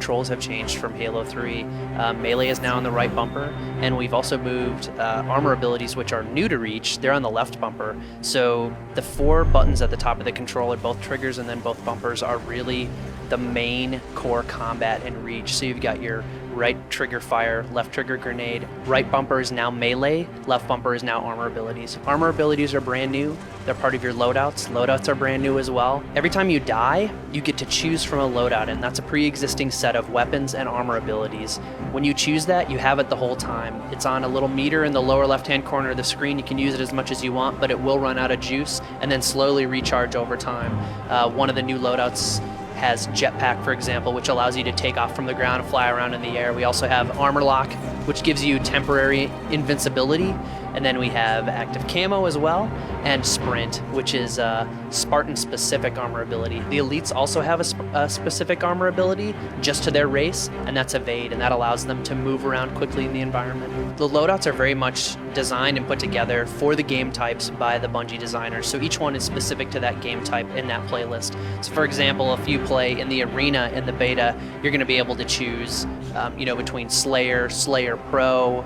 controls have changed from Halo 3. Melee is now on the right bumper, and we've also moved armor abilities, which are new to Reach. They're on the left bumper. So the 4 buttons at the top of the controller, both triggers and then both bumpers, are really the main core combat in Reach. So you've got your right trigger fire, left trigger grenade, right bumper is now melee, left bumper is now armor abilities. Armor abilities are brand new. They're part of your loadouts. Loadouts are brand new as well. Every time you die, you get to choose from a loadout, and that's a pre-existing set of weapons and armor abilities. When you choose that, you have it the whole time. It's on a little meter in the lower left-hand corner of the screen. You can use it as much as you want, but it will run out of juice and then slowly recharge over time. One of the new loadouts has jetpack, for example, which allows you to take off from the ground and fly around in the air. We also have armor lock, which gives you temporary invincibility. And then we have active camo as well, and sprint, which is Spartan-specific armor ability. The elites also have a specific armor ability just to their race, and that's evade, and that allows them to move around quickly in the environment. The loadouts are very much designed and put together for the game types by the Bungie designers, so each one is specific to that game type in that playlist. So for example, if you play in the arena in the beta, you're going to be able to choose between Slayer, Slayer Pro,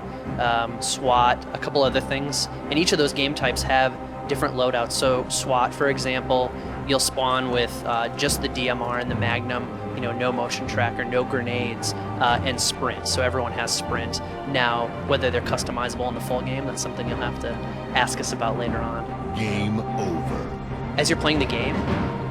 SWAT, a couple other things, and each of those game types have different loadouts. So SWAT, for example, you'll spawn with just the DMR and the Magnum, no motion tracker, no grenades, and sprint. So everyone has sprint. Now, whether they're customizable in the full game, that's something you'll have to ask us about later on. Game over. As you're playing the game,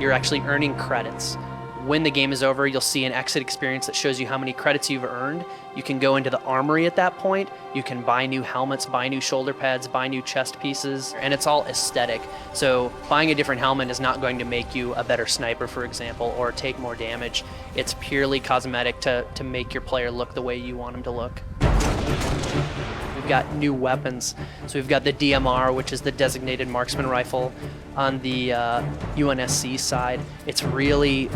you're actually earning credits. When the game is over, you'll see an exit experience that shows you how many credits you've earned. You can go into the armory at that point. You can buy new helmets, buy new shoulder pads, buy new chest pieces, and it's all aesthetic. So buying a different helmet is not going to make you a better sniper, for example, or take more damage. It's purely cosmetic to make your player look the way you want him to look. We've got new weapons. So we've got the DMR, which is the designated marksman rifle. On the UNSC side, it's really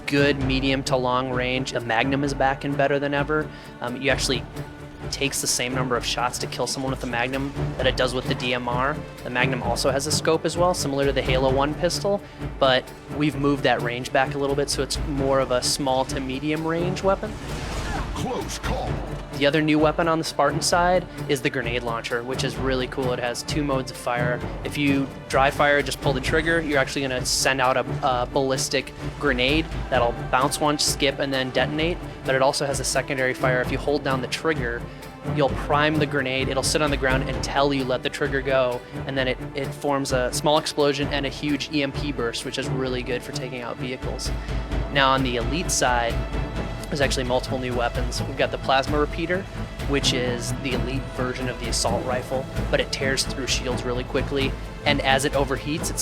good medium to long range. The Magnum is back and better than ever. You actually takes the same number of shots to kill someone with the Magnum that it does with the DMR. The Magnum also has a scope as well, similar to the Halo 1 pistol, but we've moved that range back a little bit, so it's more of a small to medium range weapon. Close call. The other new weapon on the Spartan side is the grenade launcher, which is really cool. It has 2 modes of fire. If you dry fire, just pull the trigger, you're actually going to send out a ballistic grenade that'll bounce once, skip, and then detonate. But it also has a secondary fire. If you hold down the trigger, you'll prime the grenade, it'll sit on the ground until you let the trigger go, and then it forms a small explosion and a huge EMP burst, which is really good for taking out vehicles. Now on the elite side, there's actually multiple new weapons. We've got the plasma repeater, which is the elite version of the assault rifle, but it tears through shields really quickly, and as it overheats, it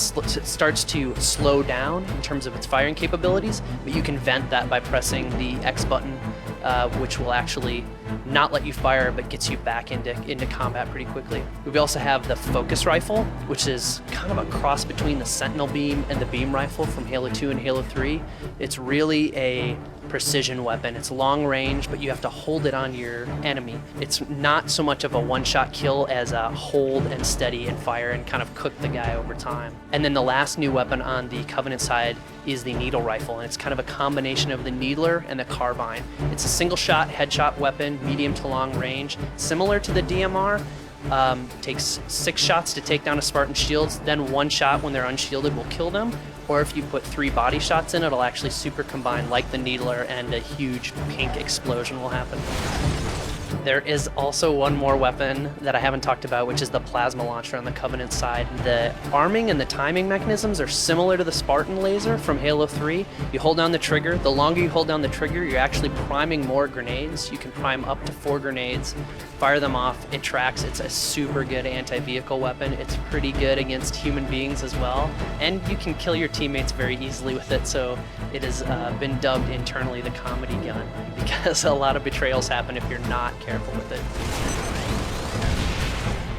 starts to slow down in terms of its firing capabilities, but you can vent that by pressing the X button, which will actually not let you fire, but gets you back into combat pretty quickly. We also have the focus rifle, which is kind of a cross between the Sentinel beam and the beam rifle from Halo 2 and Halo 3. It's really a precision weapon. It's long range, but you have to hold it on your enemy. It's not so much of a one-shot kill as a hold and steady and fire and kind of cook the guy over time. And then the last new weapon on the Covenant side is the needle rifle, and it's kind of a combination of the needler and the carbine. It's a single-shot headshot weapon, medium to long range, similar to the DMR. Takes 6 shots to take down a Spartan shields, then 1 shot when they're unshielded will kill them, or if you put 3 body shots in, it'll actually super combine like the needler, and a huge pink explosion will happen. There is also one more weapon that I haven't talked about, which is the plasma launcher on the Covenant side. The arming and the timing mechanisms are similar to the Spartan laser from Halo 3. You hold down the trigger. The longer you hold down the trigger, you're actually priming more grenades. You can prime up to 4 grenades, fire them off. It tracks. It's a super good anti-vehicle weapon. It's pretty good against human beings as well. And you can kill your teammates very easily with it, so it has been dubbed internally the comedy gun, because a lot of betrayals happen if you're not careful with it.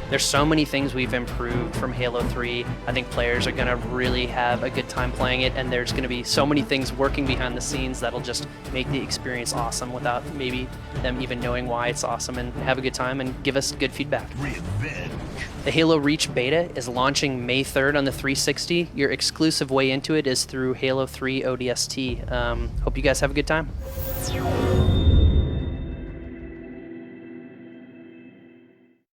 There's so many things we've improved from Halo 3. I think players are going to really have a good time playing it, and there's going to be so many things working behind the scenes that'll just make the experience awesome without maybe them even knowing why it's awesome, and have a good time and give us good feedback. Revenge. The Halo Reach beta is launching May 3rd on the 360. Your exclusive way into it is through Halo 3 ODST. Hope you guys have a good time. Untitled.